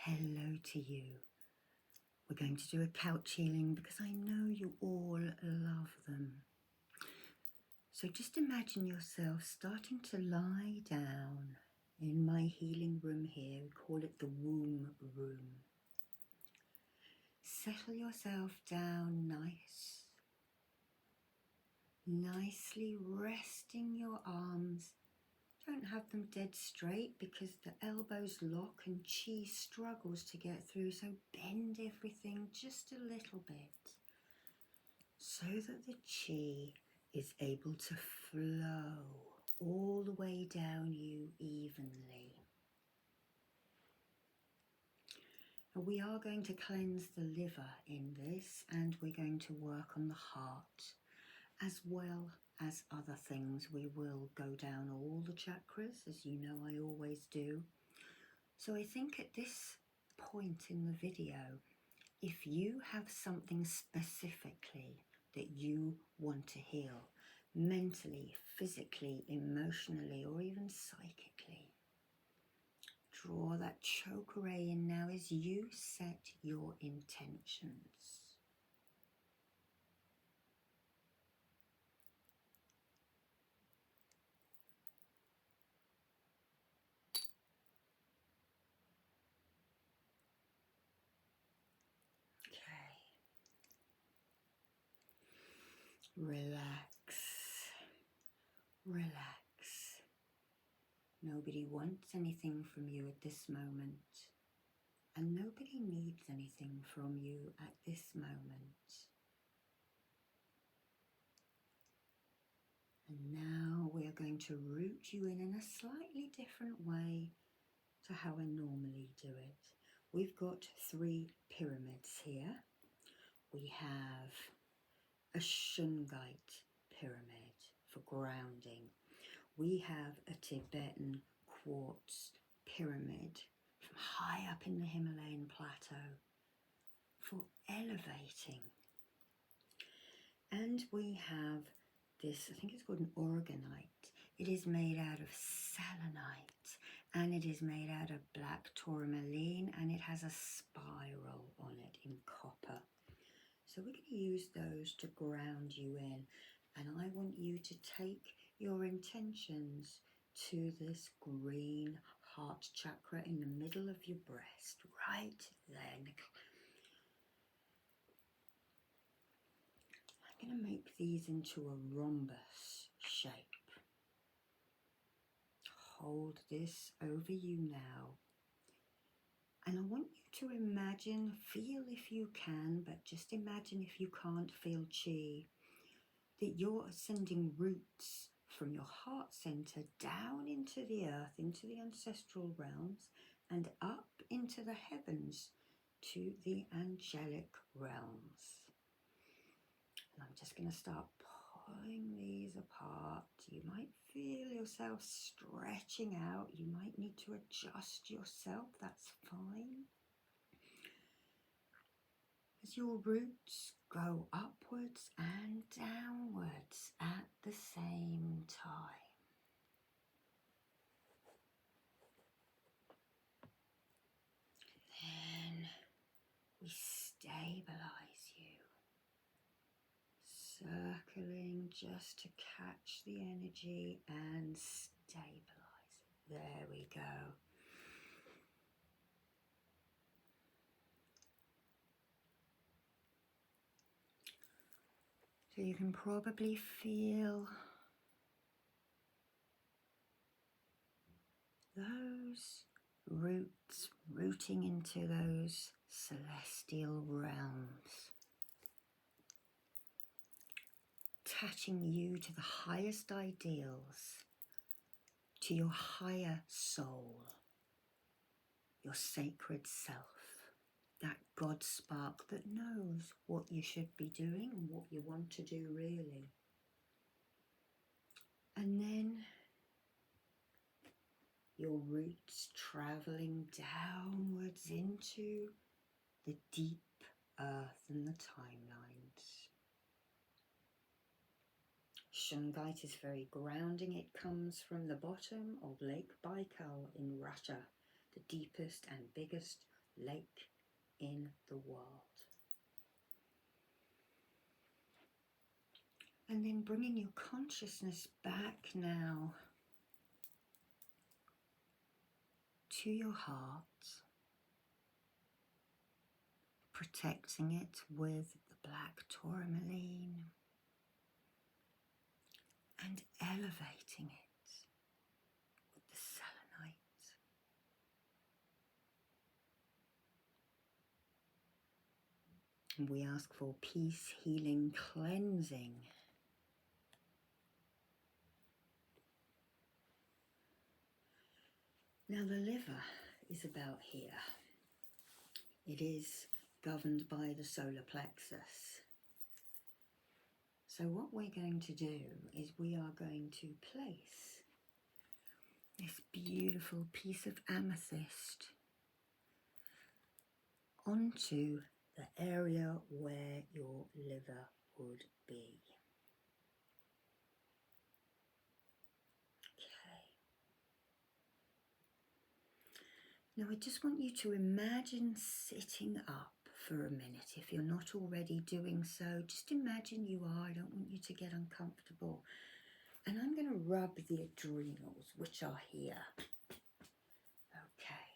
hello to you. We're going to do a couch healing because I know you all love them. So just imagine yourself starting to lie down in my healing room here. We call it the womb room. Settle yourself down nicely resting your arms. Don't have them dead straight because the elbows lock and chi struggles to get through, so bend everything just a little bit so that the chi is able to flow all the way down you evenly. Now we are going to cleanse the liver in this, and we're going to work on the heart as well as other things. We will go down all the chakras, as you know I always do. So I think at this point in the video, if you have something specifically that you want to heal, mentally, physically, emotionally, or even psychically, draw that chakra in now as you set your intentions. Relax, relax. Nobody wants anything from you at this moment, and nobody needs anything from you at this moment. And now we are going to root you in a slightly different way to how I normally do it. We've got 3 pyramids here. We have a shungite pyramid for grounding. We have a Tibetan quartz pyramid from high up in the Himalayan plateau for elevating. And we have this, I think it's called an orgonite. It is made out of selenite, and it is made out of black tourmaline, and it has a spiral on it in copper. So we're going to use those to ground you in, and I want you to take your intentions to this green heart chakra in the middle of your breast, right there. I'm going to make these into a rhombus shape. Hold this over you now. And I want you to imagine, feel if you can, but just imagine if you can't feel chi, that you're sending roots from your heart center down into the earth, into the ancestral realms, and up into the heavens to the angelic realms. And I'm just going to start pulling these apart. You might feel yourself stretching out. You might need to adjust yourself. That's fine. As your roots go upwards and downwards at the same time. Then we stabilize you, circling just to catch the energy and stabilize it. There we go. So you can probably feel those roots rooting into those celestial realms, attaching you to the highest ideals, to your higher soul, your sacred self, that God spark that knows what you should be doing and what you want to do really. And then your roots travelling downwards into the deep earth and the timelines. Shungite is very grounding. It comes from the bottom of Lake Baikal in Russia, the deepest and biggest lake in the world. And then bringing your consciousness back now to your heart, protecting it with the black tourmaline and elevating it with the selenite. And we ask for peace, healing, cleansing. Now the liver is about here. It is governed by the solar plexus. So what we're going to do is we are going to place this beautiful piece of amethyst onto the area where your liver would be. Now I just want you to imagine sitting up for a minute. If you're not already doing so, just imagine you are. I don't want you to get uncomfortable. And I'm going to rub the adrenals, which are here. Okay.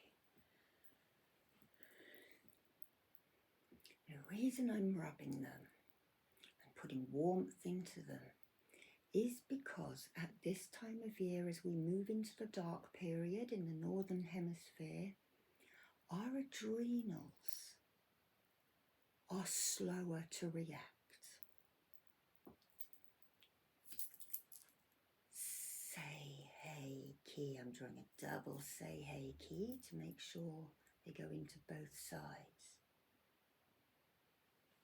The reason I'm rubbing them and putting warmth into them is because at this time of year, as we move into the dark period in the northern hemisphere, our adrenals are slower to react. Say hey key. I'm drawing a double say hey key to make sure they go into both sides.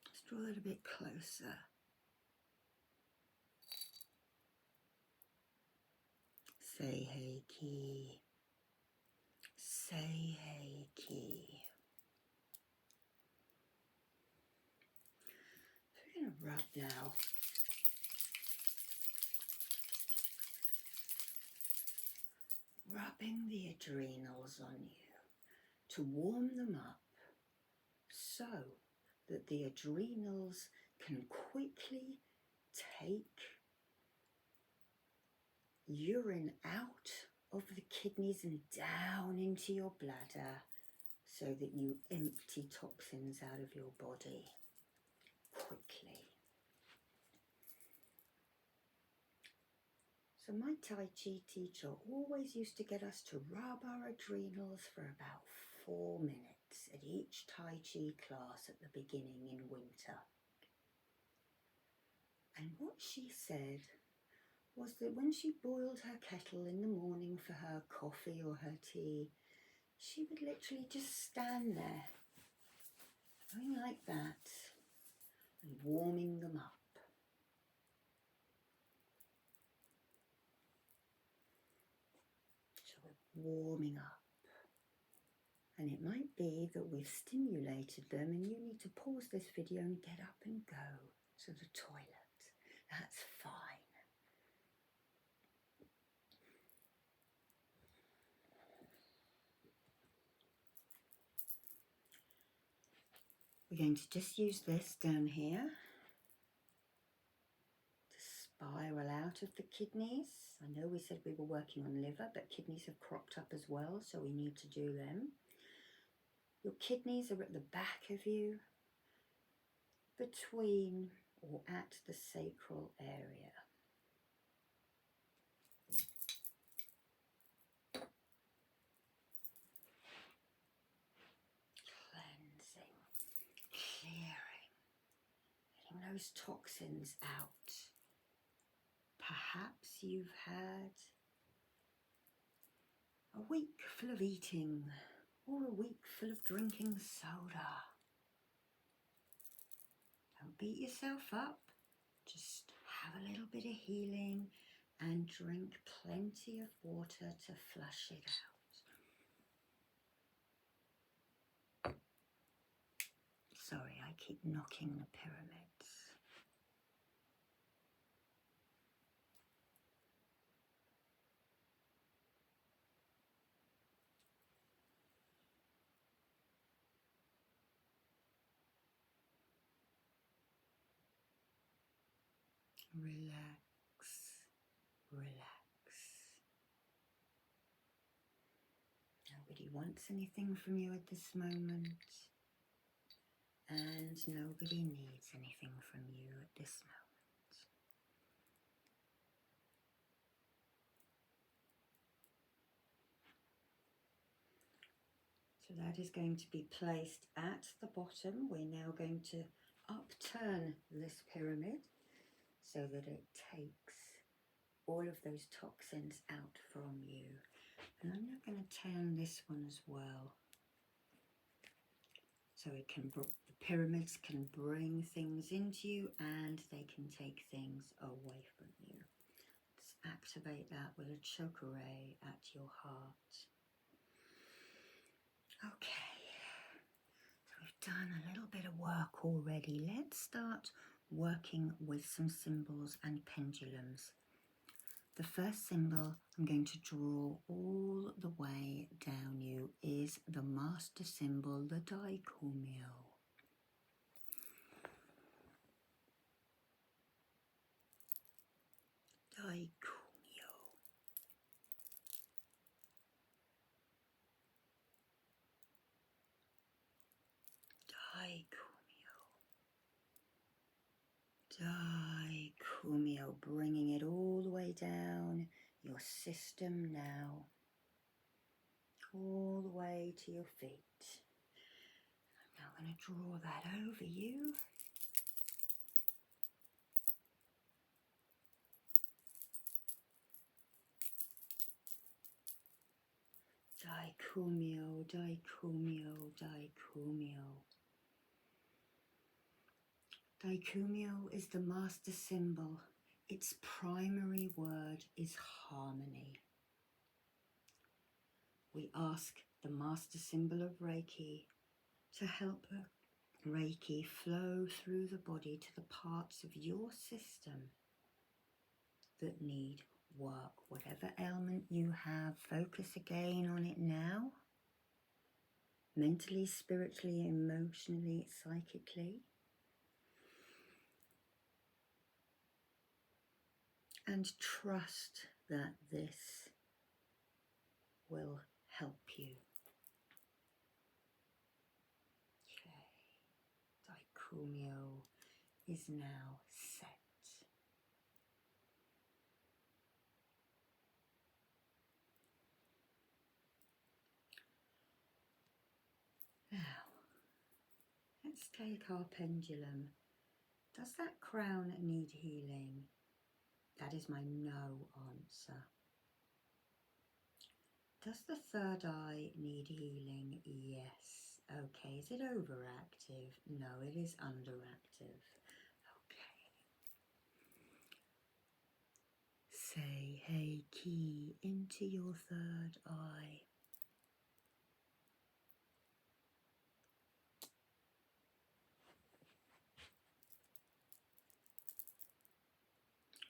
Let's draw a little bit closer. Say hey key. Say hey key. So we're going to rub now. Rubbing the adrenals on you to warm them up so that the adrenals can quickly take urine out of the kidneys and down into your bladder so that you empty toxins out of your body quickly. So my Tai Chi teacher always used to get us to rub our adrenals for about 4 minutes at each Tai Chi class at the beginning in winter. And what she said was that when she boiled her kettle in the morning for her coffee or her tea, she would literally just stand there, going like that, and warming them up. So we're warming up. And it might be that we've stimulated them and you need to pause this video and get up and go to the toilet. That's fine. We're going to just use this down here to spiral out of the kidneys. I know we said we were working on liver, but kidneys have cropped up as well, so we need to do them. Your kidneys are at the back of you, between or at the sacral area. Cleansing, clearing, getting those toxins out. Perhaps you've had a week full of eating or a week full of drinking soda. Don't beat yourself up. Just have a little bit of healing and drink plenty of water to flush it out. Sorry, I keep knocking the pyramids. Relax, relax. Nobody wants anything from you at this moment, and nobody needs anything from you at this moment. So that is going to be placed at the bottom. We're now going to upturn this pyramid so that it takes all of those toxins out from you. And I'm now going to turn this one as well. So it can, the pyramids can bring things into you and they can take things away from you. Let's activate that with a chakra at your heart. Okay, so we've done a little bit of work already. Let's start working with some symbols and pendulums. The first symbol I'm going to draw all the way down you is the master symbol, the daikumyo. Daikumyo. Daikumyo, bringing it all the way down your system now, all the way to your feet. I'm now going to draw that over you. Daikumyo, daikumyo, daikumyo. Daikumyo is the master symbol. Its primary word is harmony. We ask the master symbol of Reiki to help Reiki flow through the body to the parts of your system that need work. Whatever ailment you have, focus again on it now. Mentally, spiritually, emotionally, psychically. And trust that this will help you. Okay, Daikumyo is now set. Now, let's take our pendulum. Does that crown need healing? That is my no answer. Does the third eye need healing? Yes. Okay, is it overactive? No, it is underactive. Okay. Say hey ki into your third eye.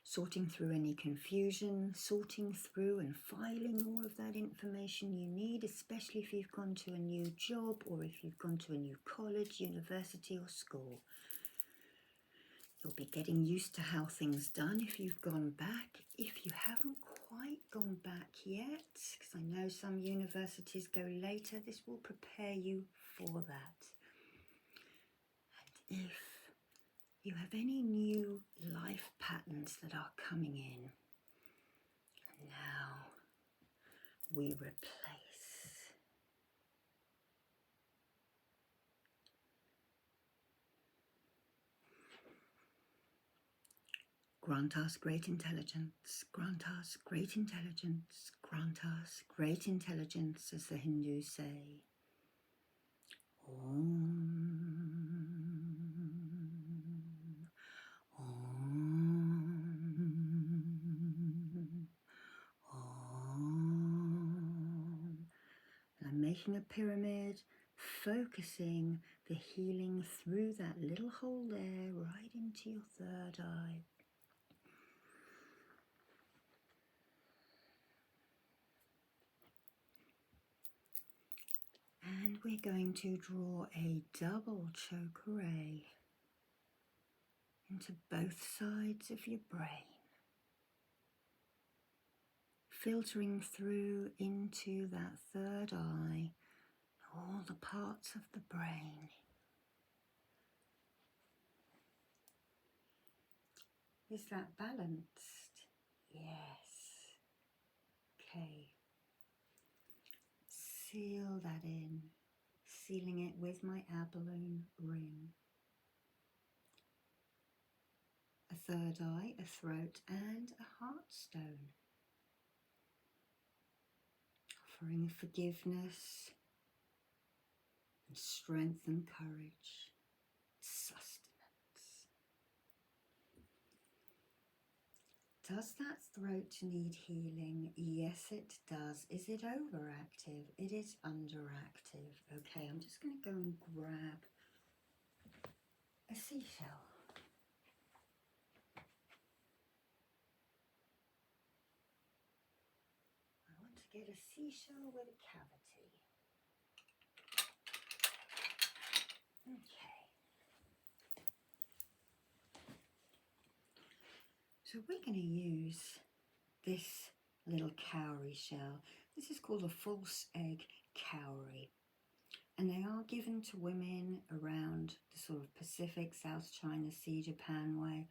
Sorting through any confusion, sorting through and filing all of that information you need, especially if you've gone to a new job or if you've gone to a new college, university or school. You'll be getting used to how things are done if you've gone back. If you haven't quite gone back yet, because I know some universities go later, this will prepare you for that. And if you have any new life patterns that are coming in, now we replace. Grant us great intelligence, grant us great intelligence, grant us great intelligence, as the Hindus say. Om. Om. Om. I'm making a pyramid, focusing the healing through that little hole there, right into your third eye. And we're going to draw a double chakra into both sides of your brain, filtering through into that third eye, all the parts of the brain. Is that balanced? Yes. Okay. Seal that in, sealing it with my abalone ring. A third eye, a throat, and a heart stone. Offering forgiveness and strength and courage, sustenance. Does that throat need healing? Yes, it does. Is it overactive? It is underactive. Okay, I'm just going to go and grab a seashell. I want to get a seashell with a cavity. Okay. So we're going to use this little cowrie shell. This is called a false egg cowrie. And they are given to women around the sort of Pacific, South China Sea, Japan way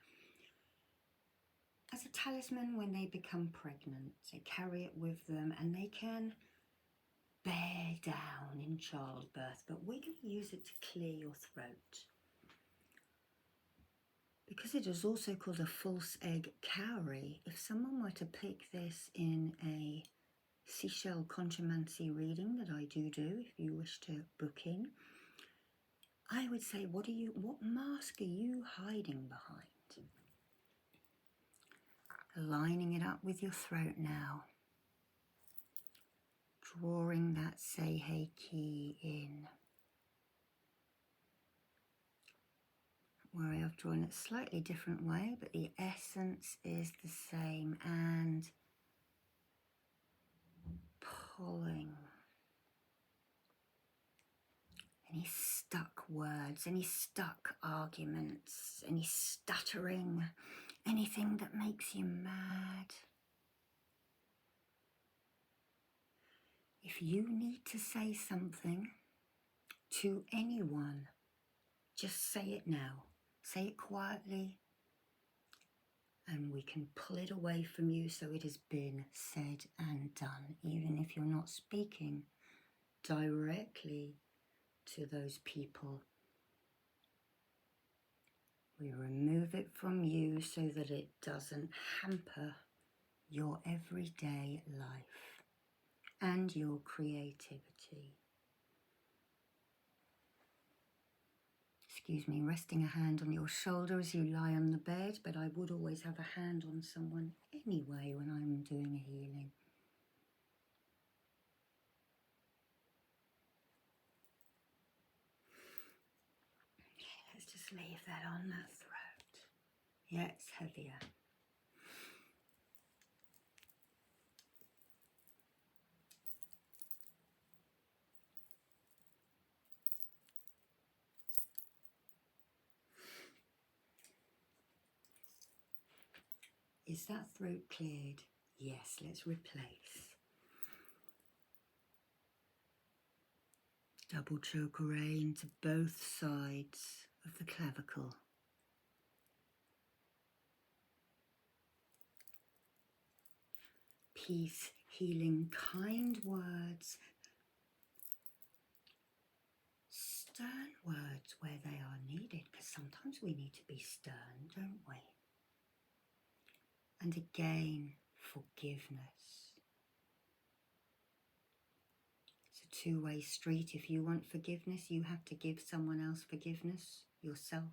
as a talisman when they become pregnant. They carry it with them and they can bear down in childbirth, but we're going to use it to clear your throat. Because it is also called a false egg cowrie, if someone were to pick this in a seashell conjumancy reading that I do if you wish to book in, I would say, what mask are you hiding behind? Lining it up with your throat now. Drawing that Sei key in. Where I have drawn it a slightly different way, but the essence is the same, and pulling any stuck words, any stuck arguments, any stuttering, anything that makes you mad. If you need to say something to anyone, just say it now. Say it quietly, and we can pull it away from you so it has been said and done, even if you're not speaking directly to those people. We remove it from you so that it doesn't hamper your everyday life and your creativity. Excuse me, resting a hand on your shoulder as you lie on the bed, but I would always have a hand on someone anyway when I'm doing a healing. Okay, let's just leave that on that throat. Yeah, it's heavier. Is that throat cleared? Yes, let's replace. Double chakra into both sides of the clavicle. Peace, healing, kind words, stern words where they are needed, because sometimes we need to be stern, don't we? And again, forgiveness. It's a two-way street. If you want forgiveness, you have to give someone else forgiveness yourself.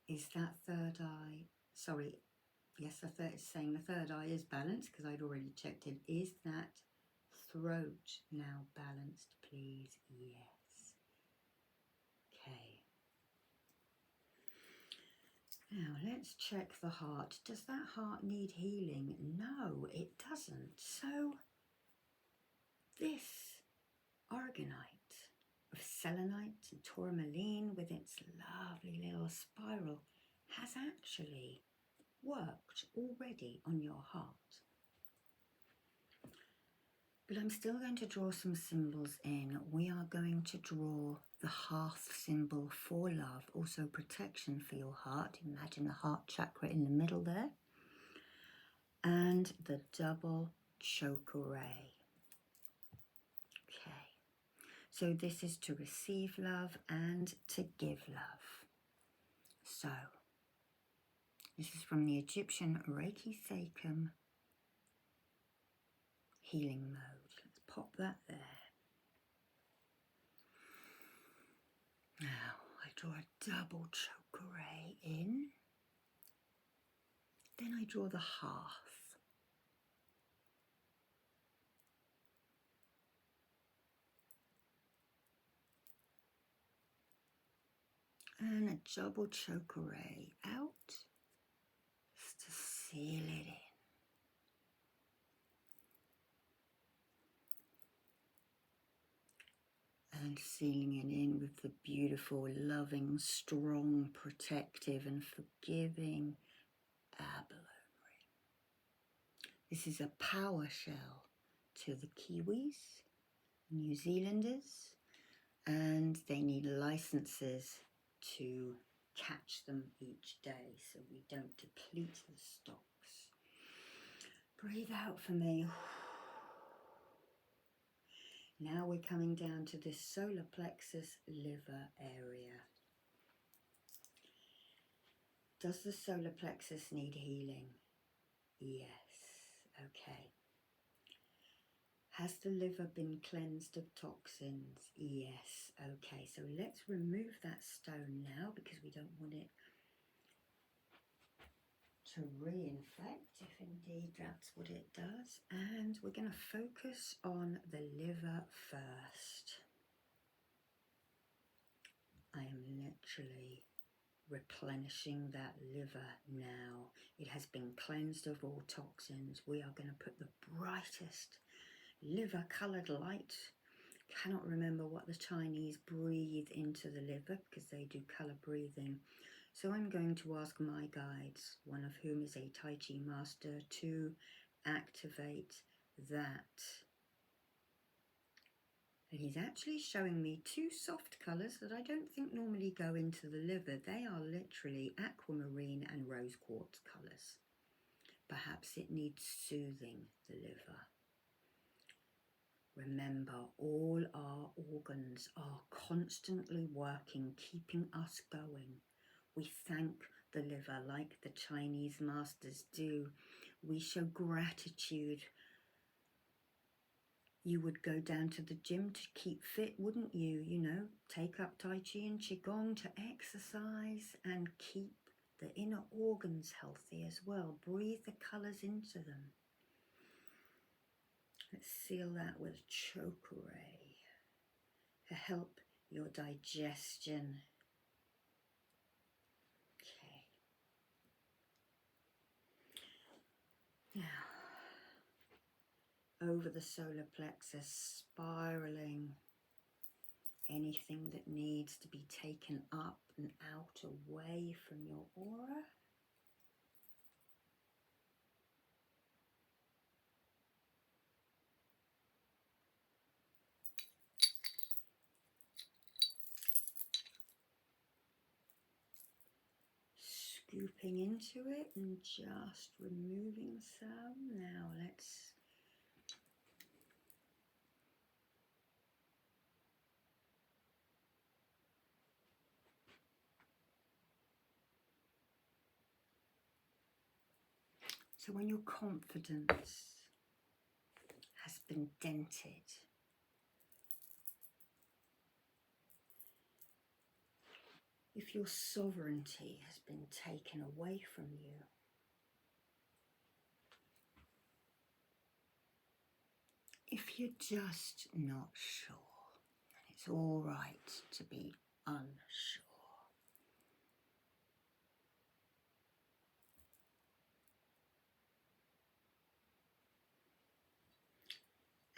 Is that third eye, sorry, yes, it's saying the third eye is balanced because I'd already checked it. Is that throat now balanced, please? Yes. Okay. Now let's check the heart. Does that heart need healing? No, it doesn't. So this aragonite of selenite and tourmaline with its lovely little spiral has actually worked already on your heart. But I'm still going to draw some symbols in. We are going to draw the hearth symbol for love, also protection for your heart. Imagine the heart chakra in the middle there. And the double chakra. Okay. So this is to receive love and to give love. So this is from the Egyptian Reiki Sacral healing mode. Let's pop that there. Now I draw a double chakra in. Then I draw the hearth. And a double chakra out just to seal it in. And sealing it in with the beautiful, loving, strong, protective and forgiving abalone ring. This is a power shell to the Kiwis, New Zealanders, and they need licenses to catch them each day so we don't deplete the stocks. Breathe out for me. Now we're coming down to this solar plexus liver area. Does the solar plexus need healing? Yes. Okay. Has the liver been cleansed of toxins? Yes. Okay, so let's remove that stone now because we don't want it to reinfect, if indeed that's what it does. And we're going to focus on the liver first. I am literally replenishing that liver now. It has been cleansed of all toxins. We are going to put the brightest liver coloured light. Cannot remember what the Chinese breathe into the liver because they do colour breathing. So I'm going to ask my guides, one of whom is a Tai Chi master, to activate that. And he's actually showing me two soft colours that I don't think normally go into the liver. They are literally aquamarine and rose quartz colours. Perhaps it needs soothing the liver. Remember, all our organs are constantly working, keeping us going. We thank the liver like the Chinese masters do. We show gratitude. You would go down to the gym to keep fit, wouldn't you? You know, take up Tai Chi and Qigong to exercise and keep the inner organs healthy as well. Breathe the colours into them. Let's seal that with chakra to help your digestion. Okay. Now, over the solar plexus, spiraling anything that needs to be taken up and out away from your aura. Scooping into it and just removing some. Now let's so when your confidence has been dented, if your sovereignty has been taken away from you, if you're just not sure, and it's all right to be unsure,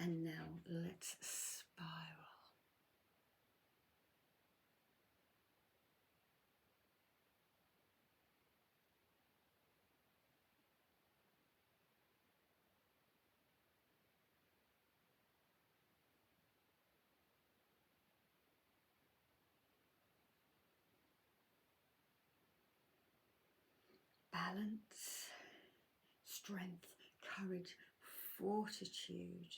And now let's spiral. Balance, strength, courage, fortitude,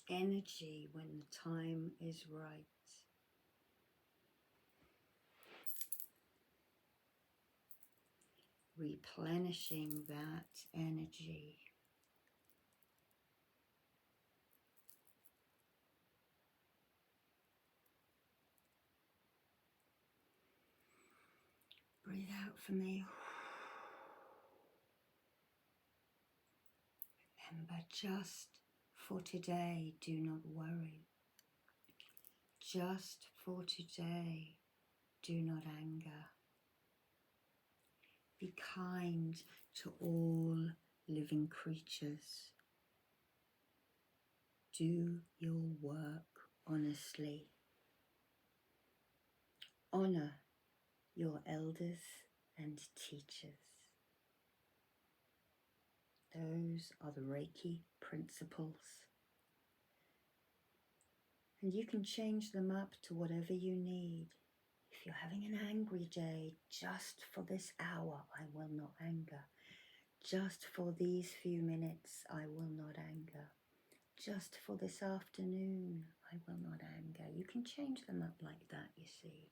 energy when the time is right. Replenishing that energy. Breathe out for me. Remember, just for today, do not worry. Just for today, do not anger. Be kind to all living creatures. Do your work honestly. Honor your elders and teachers. Those are the Reiki principles. And you can change them up to whatever you need. If you're having an angry day, just for this hour, I will not anger. Just for these few minutes, I will not anger. Just for this afternoon, I will not anger. You can change them up like that, you see.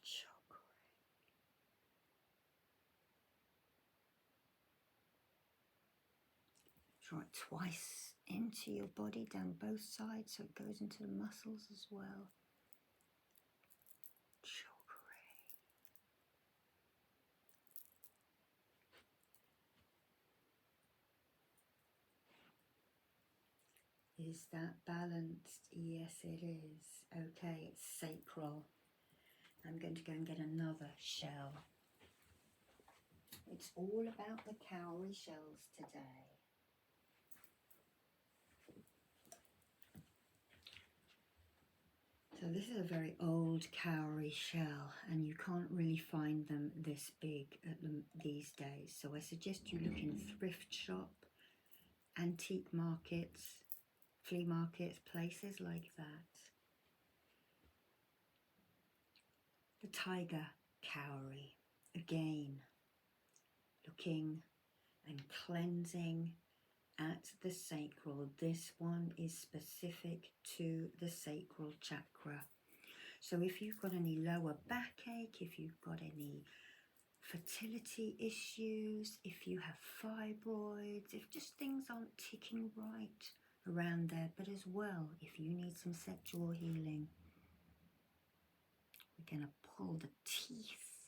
Chakra. Draw it twice into your body, down both sides, so it goes into the muscles as well. Chakra. Is that balanced? Yes, it is. Okay, it's sacral. I'm going to go and get another shell. It's all about the cowrie shells today. So this is a very old cowrie shell, and you can't really find them this big these days. So I suggest you look in thrift shop, antique markets, flea markets, places like that. The tiger cowrie, again, looking and cleansing at the sacral. This one is specific to the sacral chakra. So if you've got any lower backache, if you've got any fertility issues, if you have fibroids, if just things aren't ticking right around there, but as well, if you need some sexual healing, we're going to pull the teeth.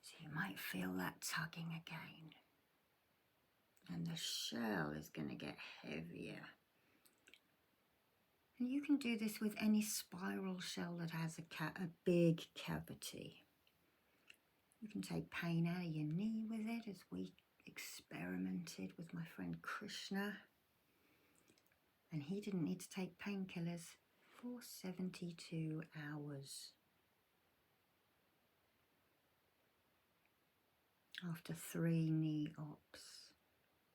So you might feel that tugging again. And the shell is going to get heavier. And you can do this with any spiral shell that has a big cavity. You can take pain out of your knee with it, as we experimented with my friend Krishna. And he didn't need to take painkillers for 72 hours. After 3 knee ops.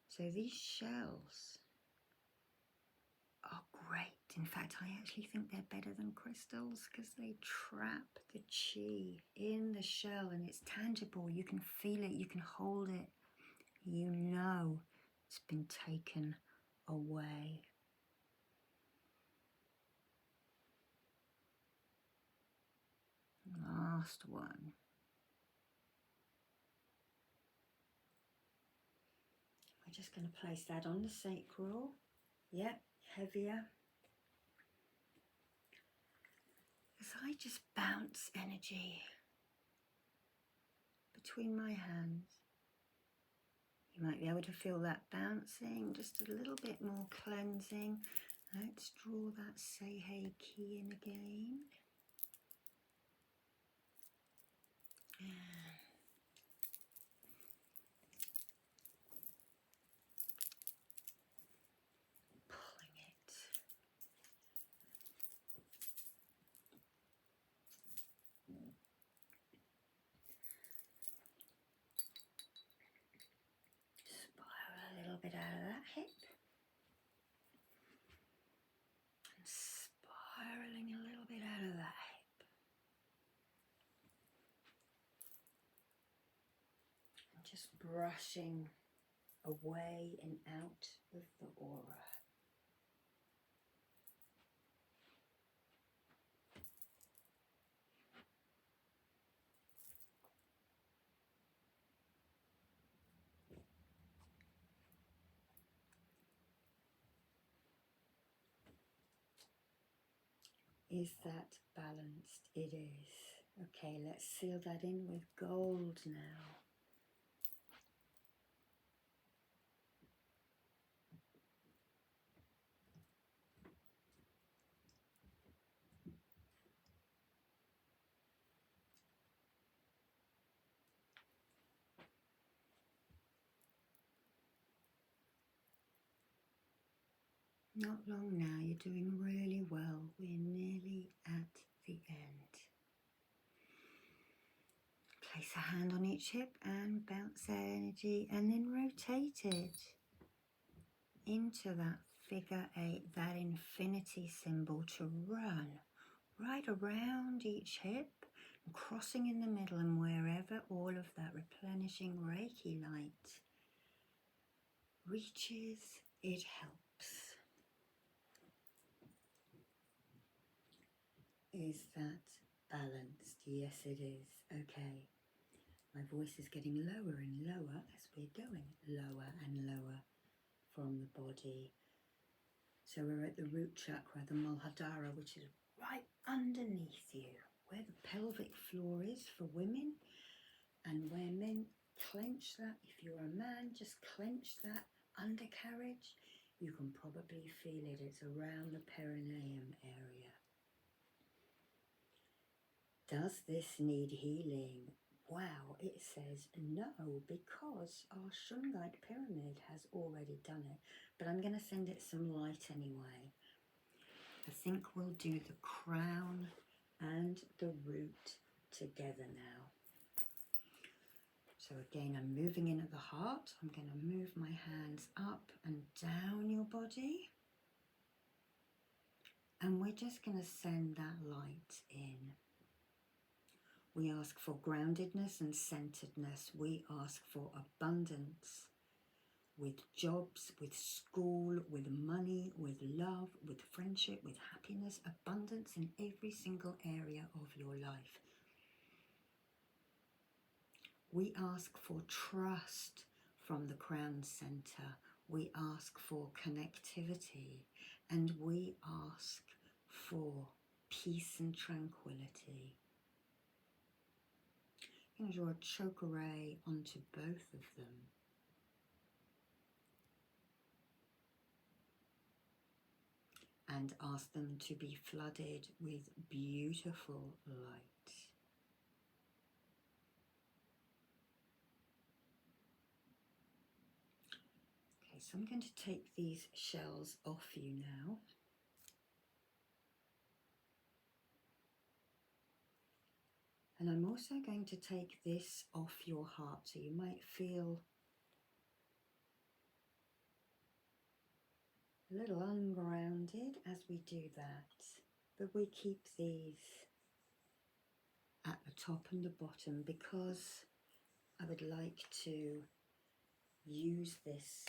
So these shells are great. In fact, I actually think they're better than crystals because they trap the chi in the shell and it's tangible. You can feel it, you can hold it. You know it's been taken away. Last one. We're just going to place that on the sacral. Yep, heavier. As I just bounce energy between my hands. You might be able to feel that bouncing, just a little bit more cleansing. Let's draw that Sei Ki in again. Pulling it. Spiral a little bit out of that hip. And spiraling a little bit out of that hip. And just brushing away and out of the aura. Is that balanced? It is. Okay, let's seal that in with gold now. Not long now, you're doing really well. We're nearly at the end. Place a hand on each hip and bounce that energy and then rotate it into that figure 8, that infinity symbol, to run right around each hip, crossing in the middle, and wherever all of that replenishing Reiki light reaches, it helps. Is that balanced? Yes, it is. Okay. My voice is getting lower and lower as we're going lower and lower from the body. So we're at the root chakra, the Muladhara, which is right underneath you, where the pelvic floor is for women. And where men clench that, if you're a man, just clench that undercarriage. You can probably feel it. It's around the perineum area. Does this need healing? Wow, it says no, because our Shungite pyramid has already done it. But I'm going to send it some light anyway. I think we'll do the crown and the root together now. So again, I'm moving in at the heart. I'm going to move my hands up and down your body. And we're just going to send that light in. We ask for groundedness and centeredness. We ask for abundance with jobs, with school, with money, with love, with friendship, with happiness, abundance in every single area of your life. We ask for trust from the crown center. We ask for connectivity, and we ask for peace and tranquility. I'm going to draw a chakra ray onto both of them. And ask them to be flooded with beautiful light. Okay, so I'm going to take these shells off you now. And I'm also going to take this off your heart, so you might feel a little ungrounded as we do that. But we keep these at the top and the bottom because I would like to use this.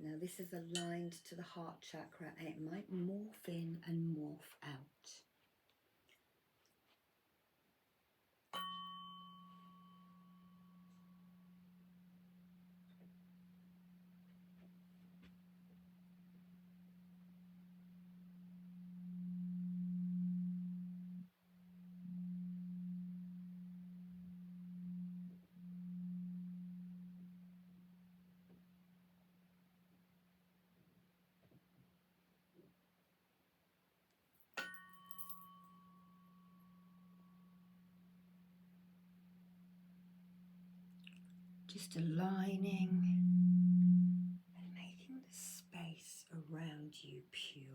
Now this is aligned to the heart chakra, and it might morph in and morph out. Just aligning and making the space around you pure.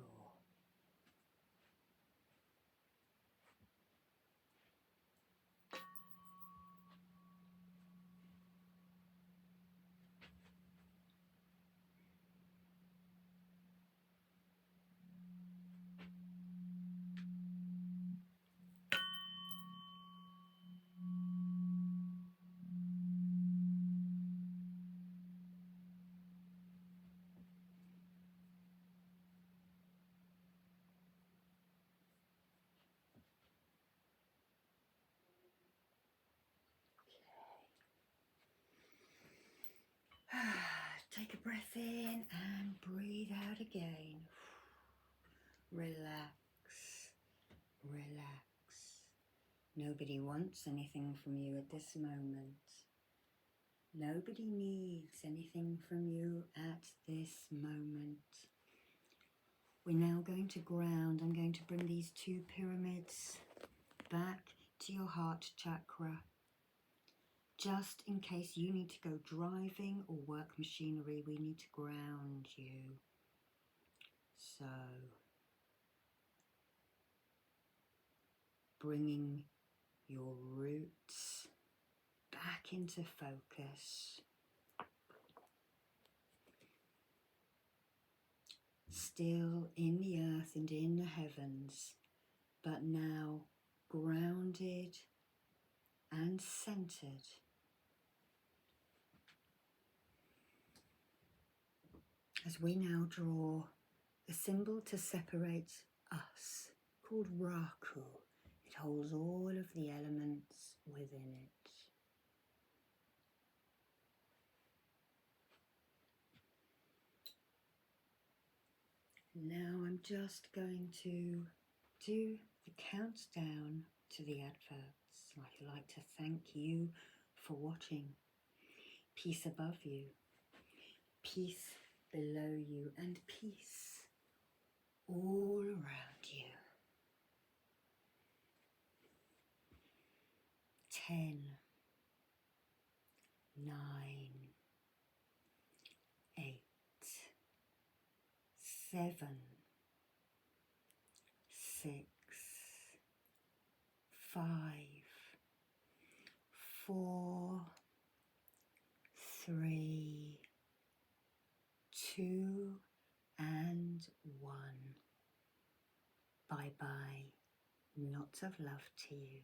Take a breath in and breathe out again. Relax, relax. Nobody wants anything from you at this moment. Nobody needs anything from you at this moment. We're now going to ground. I'm going to bring these two pyramids back to your heart chakra. Just in case you need to go driving or work machinery, we need to ground you. So, bringing your roots back into focus. Still in the earth and in the heavens, but now grounded and centered. As we now draw a symbol to separate us, called Raku. It holds all of the elements within it. Now I'm just going to do the countdown to the adverts. I'd like to thank you for watching. Peace above you, peace below you, and peace all around you. 10, 9, 8, 7, 6, 5, 4, 3, 2, and 1. Bye-bye. Lots of love to you.